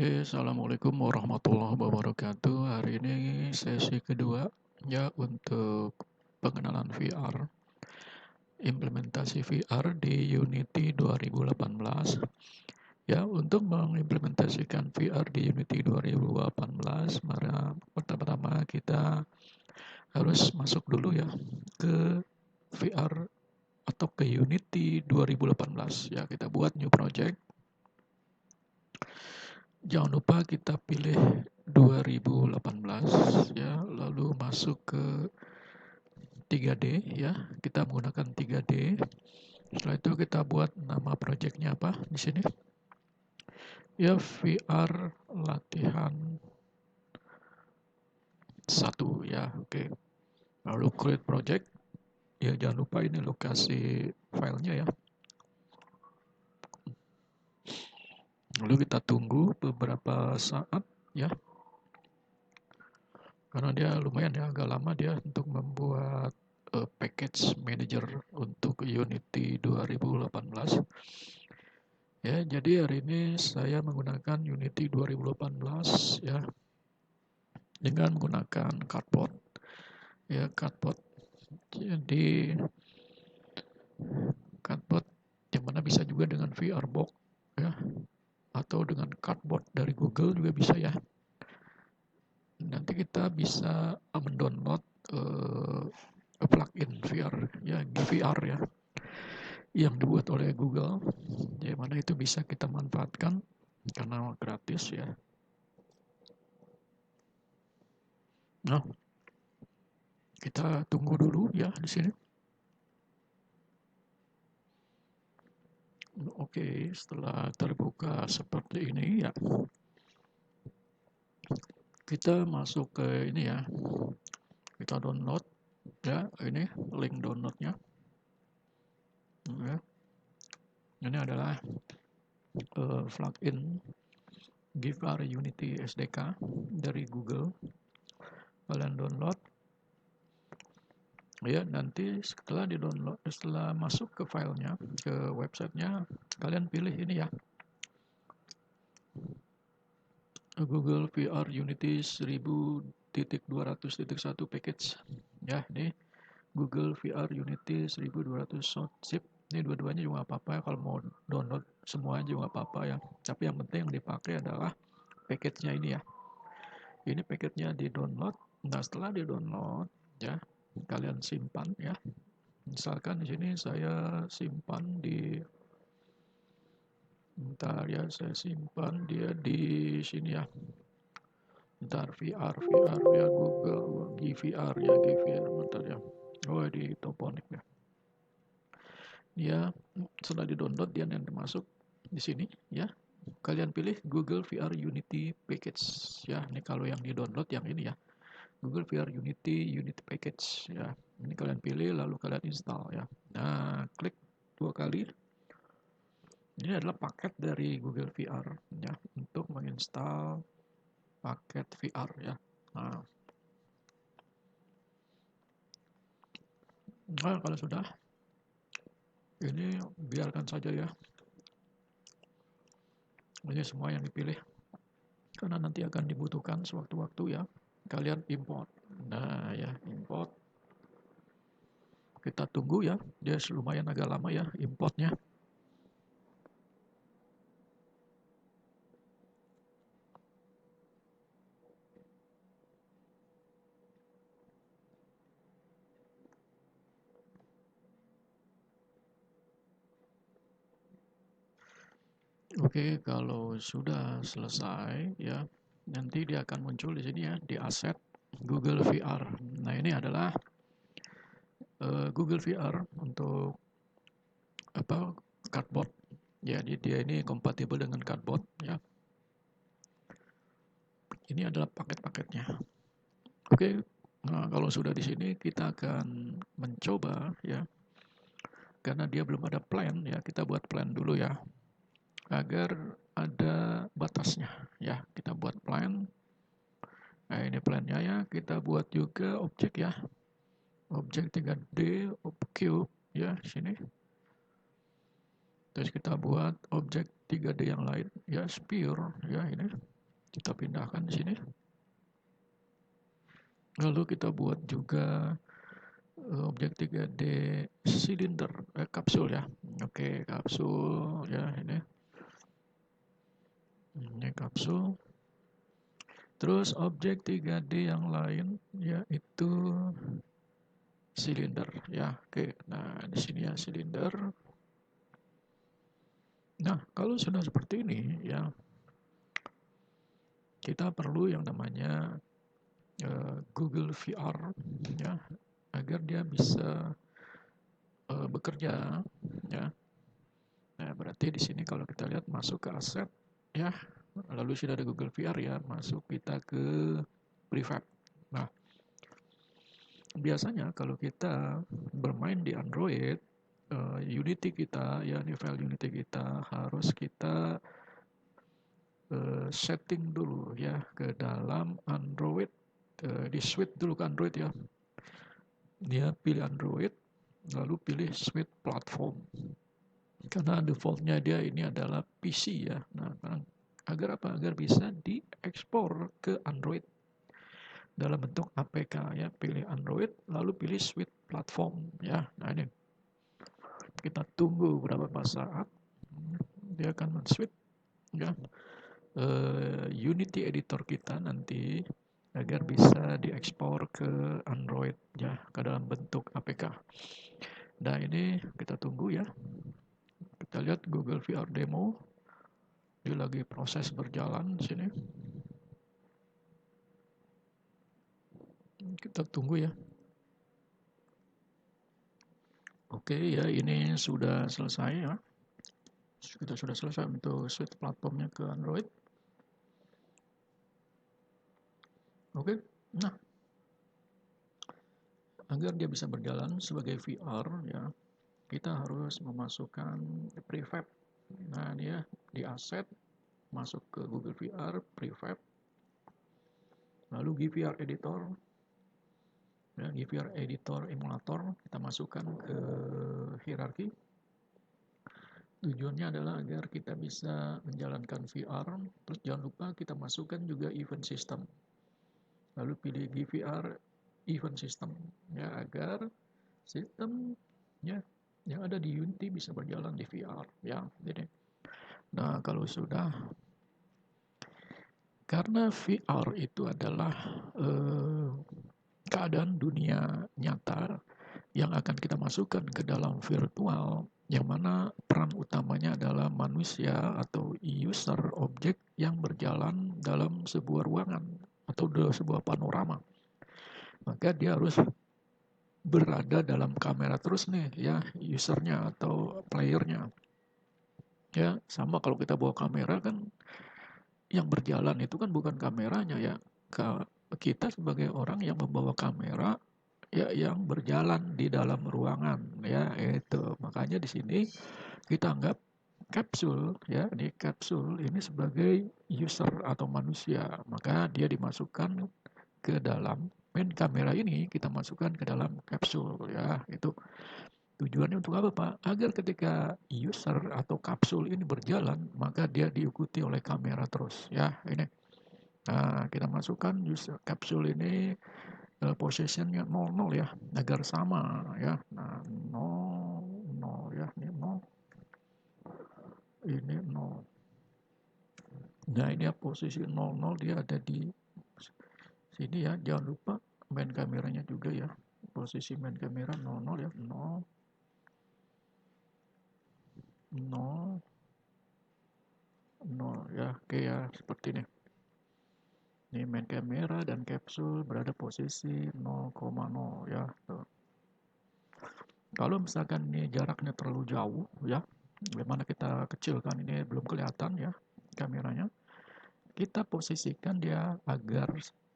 Oke, assalamualaikum warahmatullahi wabarakatuh. Hari ini sesi kedua ya untuk pengenalan VR, implementasi VR di Unity 2018. Ya, untuk mengimplementasikan VR di Unity 2018, maka pertama-tama kita harus masuk dulu ya ke VR atau ke Unity 2018. Ya, kita buat new project. Jangan lupa kita pilih 2018 ya, lalu masuk ke 3D ya. Kita menggunakan 3D. Setelah itu kita buat nama projectnya apa di sini? Ya, VR latihan 1 ya. Oke. Lalu create project. Ya, jangan lupa ini lokasi filenya ya. Lalu kita tunggu beberapa saat ya. Karena dia lumayan ya, agak lama dia untuk membuat package manager untuk Unity 2018. Ya, jadi hari ini saya menggunakan Unity 2018 ya dengan menggunakan Cardboard. Ya, Cardboard. Jadi Cardboard yang mana bisa juga dengan VRBox ya, atau dengan Cardboard dari Google juga bisa ya. Nanti kita bisa mendownload plugin VR ya, GVR ya, yang dibuat oleh Google, di mana itu bisa kita manfaatkan karena gratis ya. Nah, kita tunggu dulu ya di sini. Oke, setelah terbuka seperti ini ya, kita masuk ke ini ya, kita download ya, ini link downloadnya ya. Ini adalah plugin GVR Unity SDK dari Google. Kalian download ya, nanti setelah di download, setelah masuk ke filenya, ke websitenya, kalian pilih ini ya, Google VR Unity 1000.200.1 package ya. Ini Google VR Unity 1200 zip. Ini dua-duanya juga apa-apa, kalau mau download semuanya juga apa-apa ya, tapi yang penting yang dipakai adalah package-nya ini ya. Ini package-nya di download. Nah, setelah di download ya, kalian simpan ya. Misalkan di sini saya simpan di, bentar ya, saya simpan dia di sini ya. Bentar, VR ya, Google GVR ya, GVR bentar ya. Oh, di Toponik ya. Ya, setelah di download dia yang termasuk di sini ya. Kalian pilih Google VR Unity Package ya. Ini kalau yang di download yang ini ya, Google VR Unity Package ya. Ini kalian pilih lalu kalian install ya. Nah, klik 2 kali. Ini adalah paket dari Google VR ya, untuk menginstal paket VR ya. Nah, kalau sudah, ini biarkan saja ya. Ini semua yang dipilih karena nanti akan dibutuhkan sewaktu-waktu ya. Kalian import. Nah ya, import. Kita tunggu ya. Dia lumayan agak lama ya importnya. Oke, kalau sudah selesai ya, nanti dia akan muncul di sini ya, di aset Google VR. Nah, ini adalah Google VR untuk apa, Cardboard. Jadi dia ini kompatibel dengan Cardboard ya. Ini adalah paket-paketnya. Oke, nah kalau sudah di sini kita akan mencoba ya. Karena dia belum ada plan ya, kita buat plan dulu ya. Agar ada batasnya ya, kita buat plan. Nah, ini plannya ya, kita buat juga objek ya. Objek 3D, cube ya, sini. Terus kita buat objek 3D yang lain ya, sphere ya ini. Kita pindahkan di sini. Lalu kita buat juga objek 3D silinder, kapsul ya. Oke, kapsul ya ini. Ini kapsul. Terus objek 3D yang lain yaitu silinder ya. Oke, nah di sini ya silinder. Nah, kalau sudah seperti ini ya, kita perlu yang namanya Google VR ya, agar dia bisa bekerja ya. Nah, berarti di sini kalau kita lihat masuk ke aset ya, lalu sudah ada Google VR ya, masuk kita ke prefab. Nah, biasanya kalau kita bermain di Android, Unity kita ya, ini file Unity kita harus kita setting dulu ya ke dalam Android, di switch dulu ke Android ya. Dia pilih Android, lalu pilih switch platform. Karena defaultnya dia ini adalah PC ya. Nah, agar apa? Agar bisa diekspor ke Android dalam bentuk APK ya. Pilih Android, lalu pilih switch platform ya. Nah ini kita tunggu beberapa saat, dia akan men-switch ya Unity editor kita nanti agar bisa diekspor ke Android ya, ke dalam bentuk APK. Nah ini kita tunggu ya. Kita lihat Google VR demo, dia lagi proses berjalan di sini. Kita tunggu ya. Oke ya, ini sudah selesai ya. Kita sudah selesai untuk switch platformnya ke Android. Oke, nah agar dia bisa berjalan sebagai VR ya, kita harus memasukkan prefab. Nah dia di aset, masuk ke Google VR, prefab, lalu GVR editor ya, GVR editor emulator kita masukkan ke hierarki. Tujuannya adalah agar kita bisa menjalankan VR. Terus jangan lupa kita masukkan juga event system, lalu pilih GVR event system ya, agar sistem ya yang ada di Unity bisa berjalan di VR ya. Jadi nah kalau sudah, karena VR itu adalah keadaan dunia nyata yang akan kita masukkan ke dalam virtual, yang mana peran utamanya adalah manusia atau user objek yang berjalan dalam sebuah ruangan atau dalam sebuah panorama. Maka dia harus berada dalam kamera terus nih ya, usernya atau playernya. Ya, sama kalau kita bawa kamera kan, yang berjalan itu kan bukan kameranya ya. Kita sebagai orang yang membawa kamera ya, yang berjalan di dalam ruangan ya, itu. Makanya di sini kita anggap kapsul ya, ini kapsul ini sebagai user atau manusia. Maka dia dimasukkan ke dalam main kamera ini, kita masukkan ke dalam kapsul ya. Itu tujuannya untuk apa Pak? Agar ketika user atau kapsul ini berjalan, maka dia diikuti oleh kamera terus ya. Ini. Nah, kita masukkan user kapsul ini positionnya 00 ya, agar sama ya. Nah, 0 ya, ini 0. Ini 0. Nah, ini ya posisi 00, dia ada di sini ya. Jangan lupa main kameranya juga ya. Posisi main kamera 00 ya, 0 0 0 ya. Oke ya, seperti ini. Ini main kamera dan kapsul berada posisi 0,0 ya. Tuh. Kalau misalkan ini jaraknya terlalu jauh ya, bagaimana kita kecilkan, ini belum kelihatan ya kameranya, kita posisikan dia agar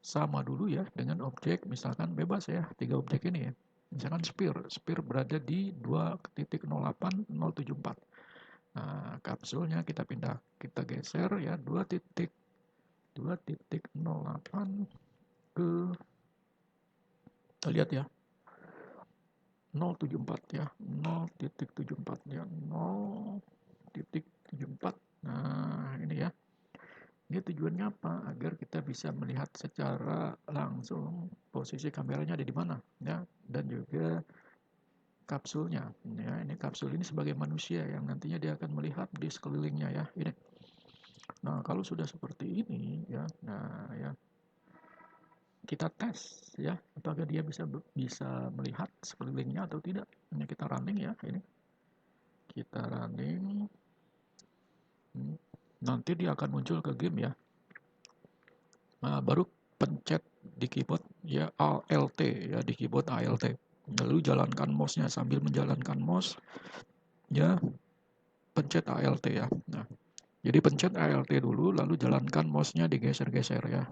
sama dulu ya dengan objek, misalkan bebas ya, 3 objek ini ya. Misalkan spear berada di 2.08074. Nah, kapsulnya kita pindah, kita geser ya 2.08 ke, kita lihat ya 074 ya, 0.74 ya, 0.74. Nah ini ya, Ini tujuannya apa? Agar kita bisa melihat secara langsung posisi kameranya ada di mana, ya, dan juga kapsulnya. Ya, ini kapsul ini sebagai manusia yang nantinya dia akan melihat di sekelilingnya ya. Ini. Nah, kalau sudah seperti ini ya, nah ya kita tes ya, apakah dia bisa melihat sekelilingnya atau tidak. Ini kita running ya, ini kita running. Nanti dia akan muncul ke game ya. Nah, baru pencet di keyboard ya ALT ya, di keyboard ALT. Lalu jalankan mouse-nya sambil menjalankan mouse ya, pencet ALT ya. Nah, jadi pencet ALT dulu lalu jalankan mouse-nya digeser-geser ya.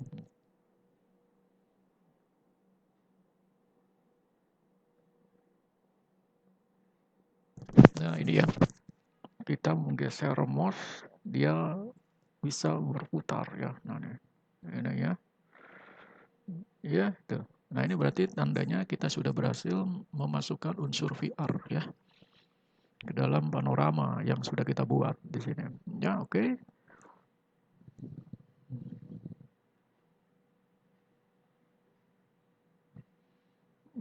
Nah, ini ya. Kita menggeser mouse dia bisa berputar ya. Nah, ini ya. Ya, tuh. Nah, ini berarti tandanya kita sudah berhasil memasukkan unsur VR ya ke dalam panorama yang sudah kita buat di sini. Ya, oke. Okay.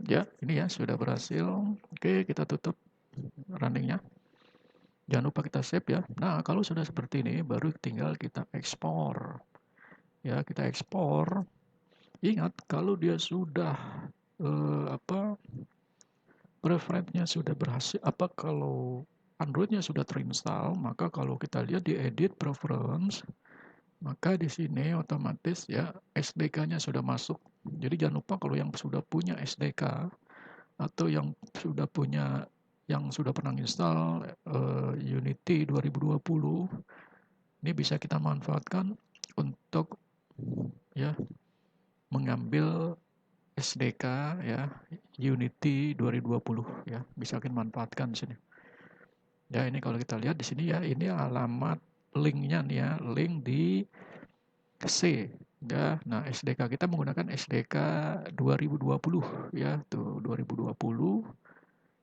Ya, ini ya sudah berhasil. Oke, kita tutup runningnya. Jangan lupa kita save ya. Nah, kalau sudah seperti ini, baru tinggal kita ekspor. Ya, kita ekspor. Ingat, kalau dia sudah preferensinya sudah berhasil, kalau Androidnya sudah terinstall, maka kalau kita lihat di edit preference, maka di sini otomatis ya SDK-nya sudah masuk. Jadi jangan lupa kalau yang sudah punya SDK atau yang sudah pernah install Unity 2020, ini bisa kita manfaatkan untuk ya mengambil SDK ya Unity 2020 ya, bisa kita manfaatkan di sini. Ya, ini kalau kita lihat di sini ya, ini alamat linknya nih ya, link di C ya. Nah, SDK kita menggunakan SDK 2020 ya, tuh 2020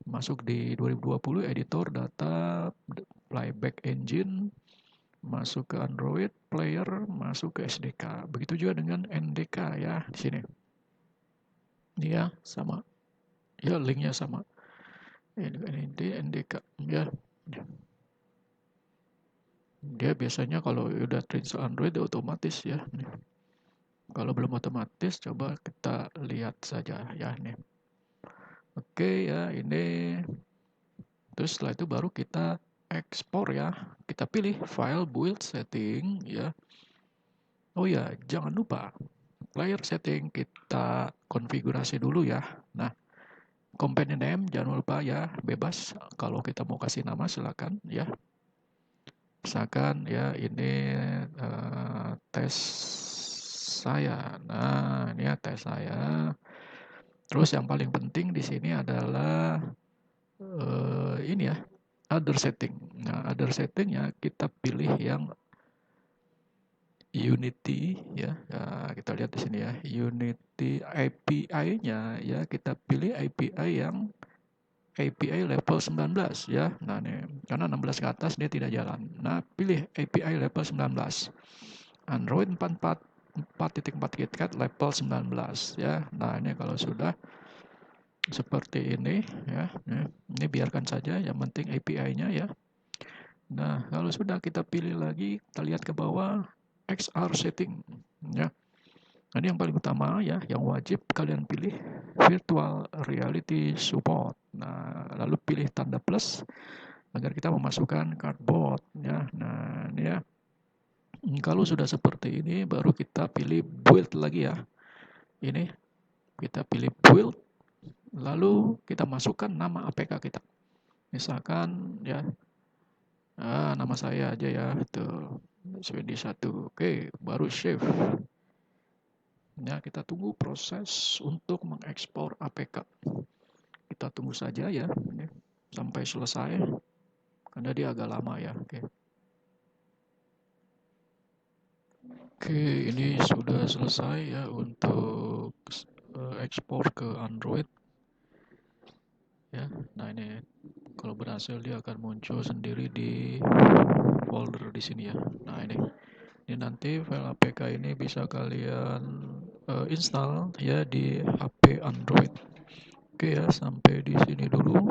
masuk di 2020 editor data playback engine, masuk ke Android player, masuk ke SDK. Begitu juga dengan NDK ya di sini. Ini ya sama. Ya, linknya sama. Ini NDK ya. Dia biasanya kalau udah terinstall Android dia otomatis ya. Kalau belum otomatis coba kita lihat saja ya nih. Oke ya, ini terus setelah itu baru kita ekspor ya. Kita pilih file build setting ya. Oh ya, jangan lupa player setting kita konfigurasi dulu ya. Nah, companion name jangan lupa ya, bebas. Kalau kita mau kasih nama silakan ya. Misalkan ya ini tes saya. Nah, ini ya tes saya. Terus yang paling penting di sini adalah ini ya, other setting. Nah, other settingnya kita pilih yang Unity ya. Nah, kita lihat di sini ya, Unity API-nya ya, kita pilih API yang API level 19 ya. Nah, nih, karena 16 ke atas dia tidak jalan. Nah, pilih API level 19. Android 4.4 KitKat level 19 ya. Nah, ini kalau sudah seperti ini ya. Ini biarkan saja, yang penting API-nya ya. Nah, kalau sudah kita pilih lagi, kita lihat ke bawah XR setting ya. Nah, ini yang paling utama ya, yang wajib kalian pilih virtual reality support. Nah, lalu pilih tanda plus agar kita memasukkan cardboard ya. Nah, ini ya. Kalau sudah seperti ini baru kita pilih build lagi ya. Ini kita pilih build lalu kita masukkan nama APK kita. Misalkan ya nama saya aja ya, tuh Swedi1. Oke, baru save. Ya, kita tunggu proses untuk mengekspor APK. Kita tunggu saja ya, sampai selesai. Karena dia agak lama ya. Oke, ini sudah selesai ya untuk ekspor ke Android. Ya, nah ini kalau berhasil dia akan muncul sendiri di folder di sini ya. Nah ini Ini nanti file APK ini bisa kalian install ya di HP Android. Oke ya, sampai di sini dulu.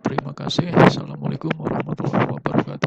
Terima kasih. Assalamualaikum warahmatullahi wabarakatuh.